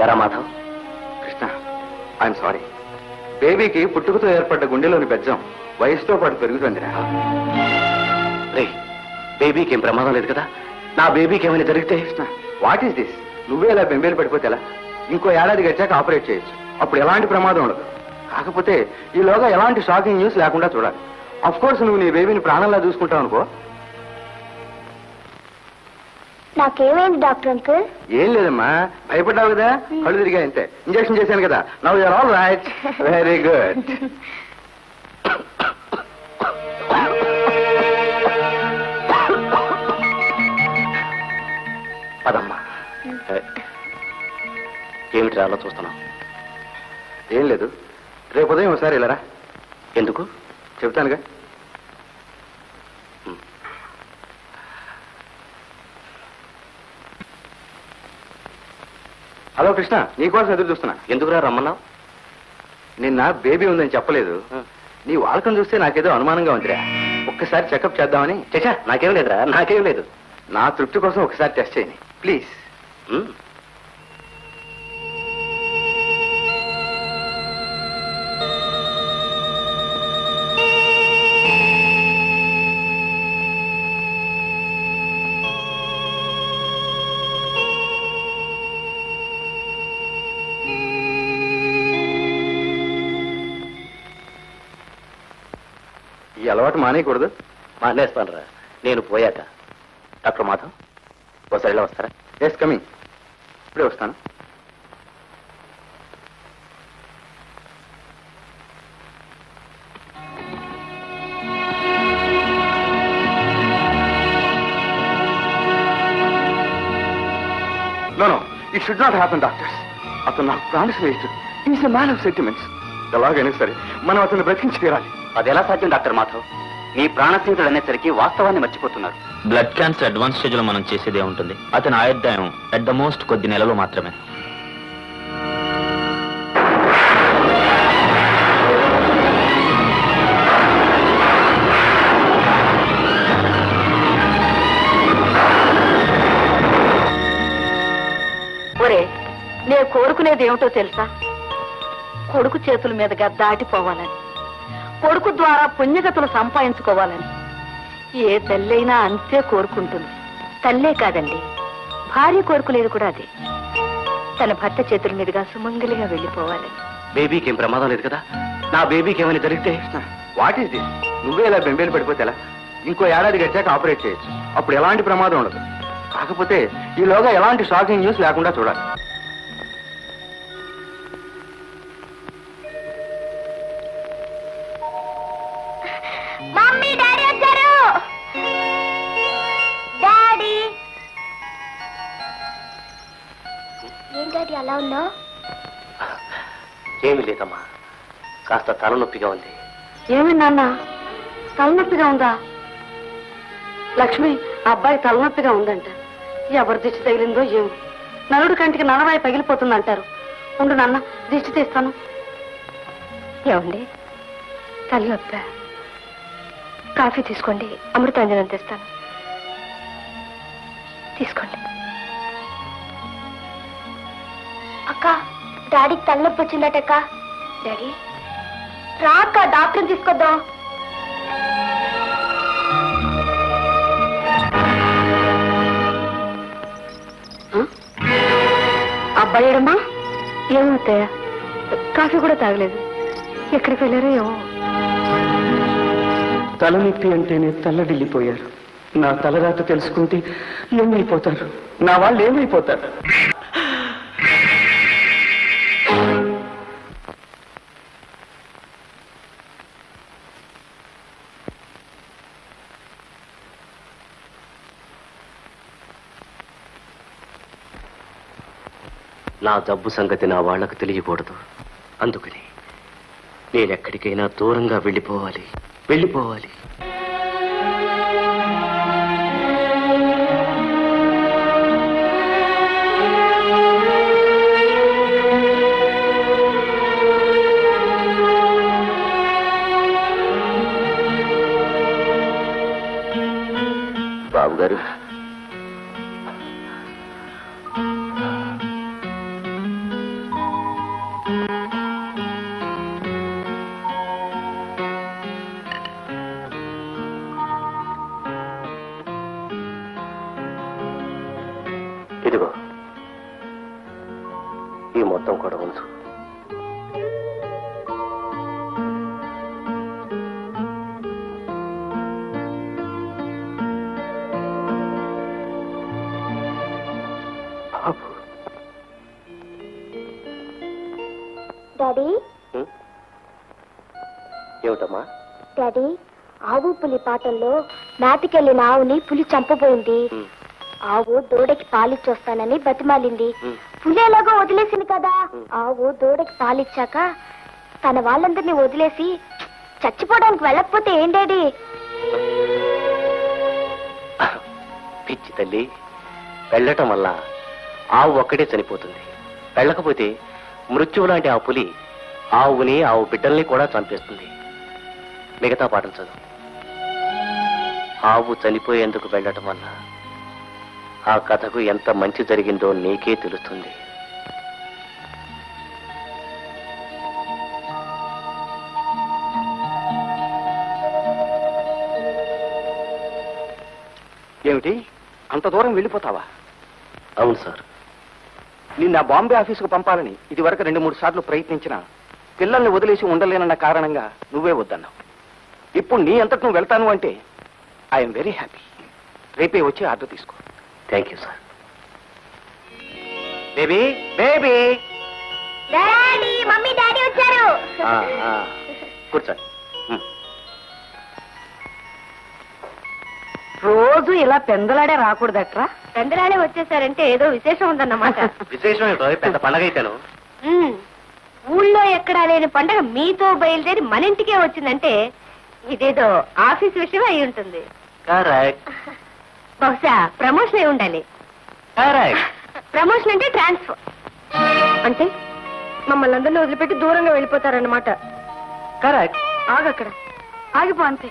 ఎరా Madhav? Krishna, I'm sorry. బేబీకి పుట్టుకతో ఏర్పడ్డ గుండెలోని బెజ్జం వయసుతో పాటు పెరుగుతుందిరా. రే, బేబీకి ఏం ప్రమాదం లేదు కదా? నా బేబీకి ఏమైనా జరిగితే? Krishna, what is this? నువ్వే ఇలా బెంబేలు పడిపోతే ఎలా? ఇంకో ఏడాది గడిచాక ఆపరేట్ చేయొచ్చు. అప్పుడు ఎలాంటి ప్రమాదం ఉండదు. కాకపోతే ఈలోగా ఎలాంటి షాకింగ్ న్యూస్ లేకుండా చూడాలి. అఫ్ కోర్స్ నువ్వు నీ బేబీని ప్రాణంలా చూసుకుంటావు అనుకో. నాకేమైంది డాక్టర్ అంకుల్? ఏం లేదమ్మా, భయపడ్డావు కదా, కళ్ళు తిరిగా అంతే. ఇంజక్షన్ చేశాను కదా. Now you are all right. Very good. పదమ్మా. ఏమిటి అలా చూస్తున్నావు? ఏం లేదు, రేపు ఉదయం ఒకసారి వెళ్ళరా. ఎందుకు? చెప్తానుగా. హలో కృష్ణ, నీకోసం ఎదురు చూస్తున్నా. ఎందుకురా రమ్మన్నావు? నిన్న బేబీ ఉందని చెప్పలేదు. నీ వాళ్ళకం చూస్తే నాకేదో అనుమానంగా ఉందిరా. ఒక్కసారి చెకప్ చేద్దామని. చచ్చా, నాకేం లేదురా, నాకేం లేదు. నా తృప్తి కోసం ఒకసారి టెస్ట్ చేయని ప్లీజ్. ఈ అలవాటు మానేయకూడదు. మానేస్తాను రా, నేను పోయాక. డాక్టర్ మాధవ్, ఒకసారి ఇలా వస్తారా? Yes, coming. ఇప్పుడే వస్తాను. No, it should not happen doctors. అతను నాకు ప్రామిస్ వేయచ్చు. Is a man of sentiments. ఎలాగైనా సరే మనం అతను బ్రతికించి తీరాలి. అది ఎలా సాధ్యం డాక్టర్ మాధవ్? మీ ప్రాణస్నేహితుడు అనేసరికి వాస్తవాన్ని మర్చిపోతున్నారు. బ్లడ్ క్యాన్సర్ అడ్వాన్స్ స్టేజ్ లో మనం చేసేదే ఉంటుంది. అతని ఆయుర్దాయం అట్ ద మోస్ట్ కొద్ది నెలలు మాత్రమే. ఒరే, నేను కోరుకునేది ఏమిటో తెలుసా? కొడుకు చేతుల మీదుగా దాటిపోవాలని, కొడుకు ద్వారా పుణ్యగతులు సంపాదించుకోవాలని ఏ తల్లైనా అంతే కోరుకుంటుంది. తల్లే కాదండి, భార్య కోరుకునేది కూడా అదే. తన భర్త చేతుల మీదుగా సుమంగలిగా వెళ్ళిపోవాలని. బేబీకి ఏం ప్రమాదం లేదు కదా? నా బేబీకి ఏమైనా జరిగితే? What is this? నువ్వే ఇలా బెంబేలు పడిపోతే ఎలా? ఇంకో ఏడాది గడిచాక ఆపరేట్ చేయొచ్చు. అప్పుడు ఎలాంటి ప్రమాదం ఉండదు. కాకపోతే ఈలోగా ఎలాంటి షాకింగ్ న్యూస్ లేకుండా చూడాలి. మమ్మీ, డాడీ వచ్చారు. డాడీ, ఏం డాడీ అలా ఉన్నావు? ఏమీ లేదమ్మా, కాస్త తలనొప్పిగా ఉంది. ఏమి నాన్న, తలనొప్పిగా ఉందా? లక్ష్మి, అబ్బాయి తలనొప్పిగా ఉందంట. ఎవరి దిష్టి తగిలిందో ఏమో. నలుడు కంటికి నలవాయి పగిలిపోతుందంటారు. ఉండు నాన్న, దిష్టి తీస్తాను. ఏమండి, తలనొప్పా? కాఫీ తీసుకోండి, అమృతాంజనం తెస్తాను. తీసుకోండి. అక్క, డాడీకి తలనొప్పి వచ్చిందటక్క. డాడీ రా అక్క, డాక్టర్ని తీసుకొద్దాం. అబ్బాయిడమ్మా, ఏమవుతాయా? కాఫీ కూడా తాగలేదు. ఎక్కడికి వెళ్ళారో ఏమో. తలనొప్పి అంటేనే తల్లడిల్లిపోయారు. నా తలరాత తెలుసుకుంటే ఏమైపోతారు? నా వాళ్ళు ఏమైపోతారు? నా జబ్బు సంగతి నా వాళ్లకు తెలియకూడదు. అందుకని నేనెక్కడికైనా దూరంగా వెళ్ళిపోవాలి. బాబు గారు, ఈ మొత్తం కూడా ఉంచు. డాడీ ఏమిటమ్మా? డాడీ, ఆవు పులి పాటల్లో నాటికెళ్ళిన ఆవుని పులి చంపబోయింది. ఆవు దూడకి పాలిచ్చొస్తానని బతిమాలింది. పులి ఎలాగో వదిలేసింది కదా. ఆవు దూడకి పాలిచ్చాక తన వాళ్ళందరినీ వదిలేసి చచ్చిపోవడానికి వెళ్ళకపోతే ఏం డాడీ? పిచ్చి తల్లి, వెళ్ళటం వల్ల ఆవు ఒక్కటే చనిపోతుంది. వెళ్ళకపోతే మృత్యువు లాంటి ఆ పులి ఆవుని ఆవు బిడ్డల్ని కూడా చంపేస్తుంది. మిగతా పాటలు చదువు. ఆవు చనిపోయేందుకు వెళ్ళటం వల్ల ఆ కథకు ఎంత మంచి జరిగిందో నీకే తెలుస్తుంది. ఏమిటి, అంత దూరం వెళ్ళిపోతావా? అవును సార్. నిన్న బాంబే ఆఫీసుకు పంపాలని ఇది వరకు 2-3 సార్లు ప్రయత్నించినా పిల్లల్ని వదిలేసి ఉండలేనన్న కారణంగా నువ్వే వద్దన్నావు. ఇప్పుడు నీ అంతటి నువ్వు వెళ్తాను అంటే ఐఎమ్ వెరీ హ్యాపీ. రేపే వచ్చి ఆర్డర్ తీసుకో. Thank you sir. Baby baby, daddy, mummy daddy వచ్చారు. కూర్చోండి. రోజు ఇలా పెందలాడే రాకూడదట్రా. పెందలాడే వచ్చేసారంటే ఏదో విశేషం ఉందన్నమాట. విశేషం ఏంటో, పెద్ద పండగ అయితేను. ఊళ్ళో ఎక్కడా లేని పండగ మీతో బయలుదేరి మన ఇంటికే వచ్చిందంటే ఇదేదో ఆఫీస్ విషయం అయి ఉంటుంది. కరెక్ట్. బహుశా ప్రమోషన్ అయి ఉండాలి. కరెక్ట్. ప్రమోషన్ అంటే ట్రాన్స్ఫర్. అంటే మమ్మల్ని అందరినీ వదిలిపెట్టి దూరంగా వెళ్ళిపోతారన్నమాట. కరెక్ట్. ఆగక్కడ, ఆగిపో అంతే.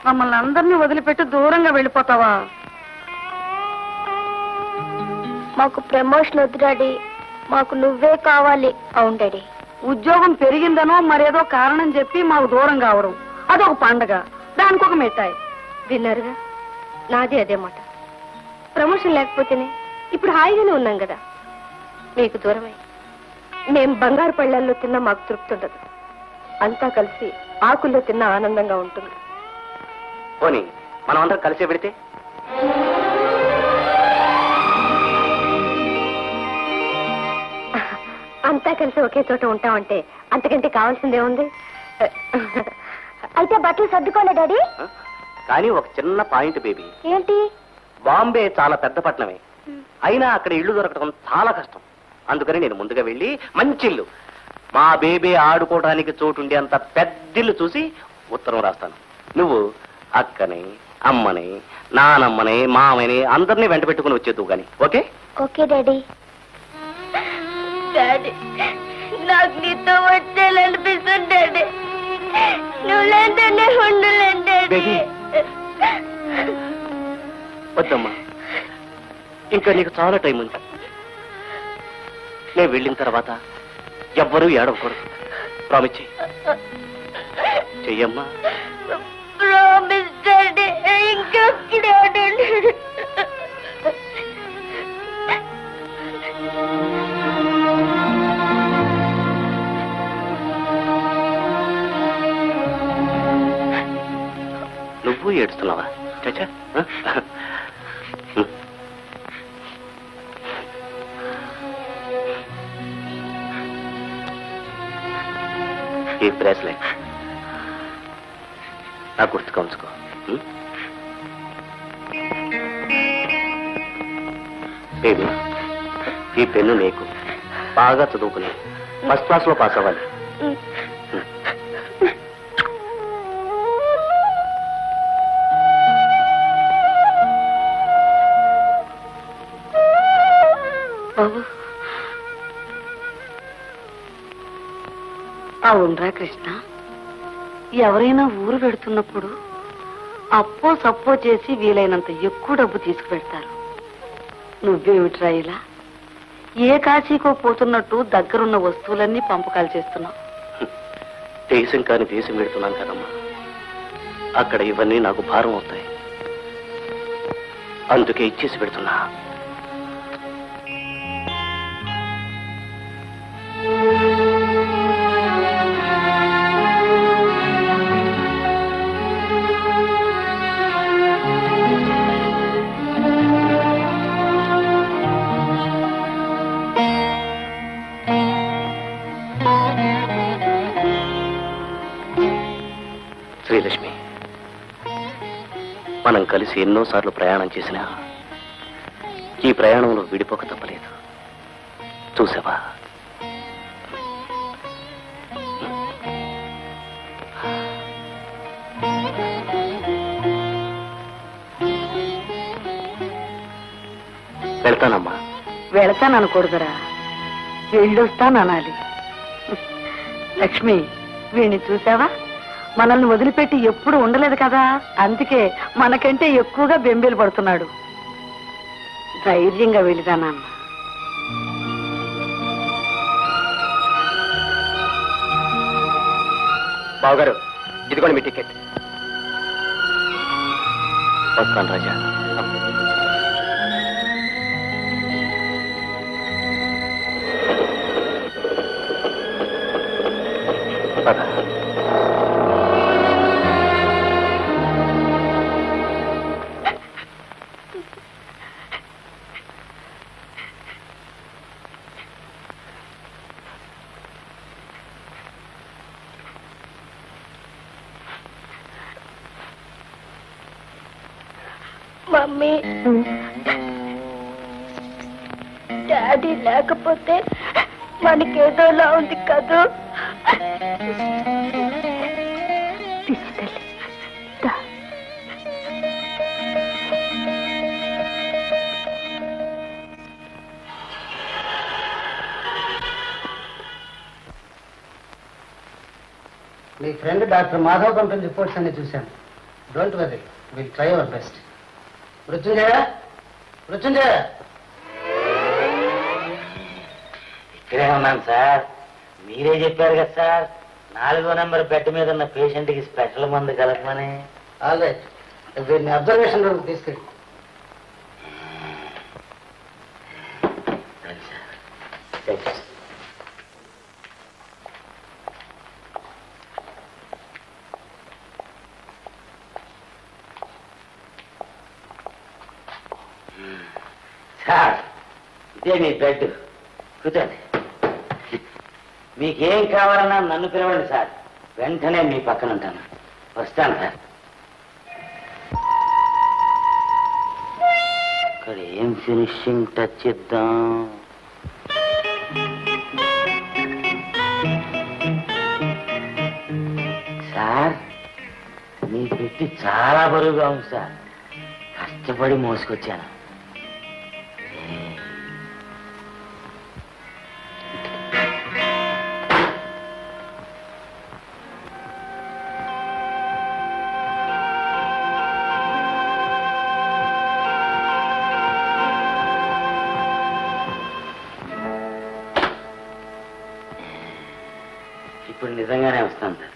మమ్మల్ని అందరినీ వదిలిపెట్టి దూరంగా వెళ్ళిపోతావా? మాకు ప్రమోషన్ వద్దు డాడీ, మాకు నువ్వే కావాలి. అవును డాడీ. ఉద్యోగం పెరిగిందనో మరేదో కారణం చెప్పి మాకు దూరం కావడం అదొక పండగ, దానికి ఒక మిఠాయి. విన్నారుగా, నాది అదే మాట. ప్రమోషన్ లేకపోతేనే ఇప్పుడు హాయిగానే ఉన్నాం కదా. మీకు దూరమై మేం బంగారు పళ్ళల్లో తిన్నా మాకు తృప్తి ఉండదు. అంతా కలిసి ఆకుల్లో తిన్నా ఆనందంగా ఉంటుంది. పోనీ మనం అందరం కలిసే పెడితే? అంతా కలిసి ఒకే చోట ఉంటామంటే అంతకంటే కావాల్సిందే ఉంది. అయితే బట్టలు సర్దుకోలే డాడీ. కానీ ఒక చిన్న పాయింట్ బేబీ. ఏంటి? బాంబే చాలా పెద్ద పట్టణమే, అయినా అక్కడ ఇల్లు దొరకడం చాలా కష్టం. అందుకని నేను ముందుగా వెళ్ళి మంచి ఇల్లు, మా బేబీ ఆడుకోవడానికి చోటుండే అంత పెద్దిల్లు చూసి ఉత్తరం రాస్తాను. నువ్వు అక్కని, అమ్మని, నానమ్మని, మామని అందరినీ వెంట పెట్టుకుని వచ్చేద్దు గాని. ఓకే? Okay daddy. డాడీ, నాకు నీతో వచ్చేయాలనిపిస్తుంది డాడీ. నువ్వు లేదంటే ఉండలేను డాడీ. వద్దమ్మా, ఇంకా నీకు చాలా టైం ఉంది. నేను వెళ్ళిన తర్వాత ఎవ్వరూ ఏడవకూడదు. ప్రామిస్ చెయ్యమ్మా. Promise daddy. ఇంకెక్కడే ఉండండి. నువ్వు ఏడుస్తున్నావా? చచ్చా, ఈ బ్రేస్లెట్ నా గుర్తుగా ఉంచుకో. బేబీ, ఈ పెన్ను నీకు. బాగా చదువుకుని ఫస్ట్ క్లాస్ లో పాస్ అవ్వాలి. అవునరా కృష్ణ, ఎవరైనా ఊరు పెడుతున్నప్పుడు అప్పో సప్పో చేసి వీలైనంత ఎక్కువ డబ్బు తీసుకుపెడతారు. నువ్వేమిట్రా ఇలా ఏ కాశీకో పోతున్నట్టు దగ్గరున్న వస్తువులన్నీ పంపకాలు చేస్తున్నావు? దేశం కాని దేశం పెడుతున్నాను కదమ్మా, అక్కడ ఇవన్నీ నాకు భారం అవుతాయి. అందుకే ఇచ్చేసి పెడుతున్నా. మనం కలిసి ఎన్నోసార్లు ప్రయాణం చేసినా ఈ ప్రయాణంలో విడిపోక తప్పలేదు. చూసావా, వెళ్తానమ్మా. వెళతాననుకూడదురా, వెళ్ళొస్తాననాలి. లక్ష్మి, వీణ్ణి చూసావా? మనల్ని వదిలిపెట్టి ఎప్పుడు ఉండలేదు కదా, అందుకే మనకంటే ఎక్కువగా బెంబేలు పడుతున్నాడు. ధైర్యంగా వెళ్ళిదానన్న. బావగారు, ఇదిగోండి మీ టికెట్. వస్తాను రాజా. మమ్మీ, డాడీ లేకపోతే మనకేదోలా ఉంది కదూ. మీ ఫ్రెండ్ డాక్టర్ మాధవ్ పంపిన రిపోర్ట్స్ అన్ని చూశాను. Don't worry, will try our best. Mrityunjaya, Mrityunjaya, ఇక్కడే ఉన్నాను సార్. మీరే చెప్పారు కదా సార్, 4వ నెంబర్ బెడ్ మీద ఉన్న పేషెంట్ కి స్పెషల్ మందు కలపమని. ఆల్ రైట్, వీరిని అబ్జర్వేషన్ రూమ్ తీసుకెళ్ళి. సార్, ఇదే మీ బెడ్, కూర్చోండి. మీకేం కావాలన్నా నన్ను పిలవండి సార్, వెంటనే మీ పక్కన ఉంటాను. వస్తాను సార్. ఇక్కడ ఏం ఫినిషింగ్ టచ్ ఇద్దాం. సార్, మీ పెట్టి చాలా బరువుగా ఉంది సార్, కష్టపడి మోసుకొచ్చాను. ఇప్పుడు నిజంగానే వస్తాను సార్.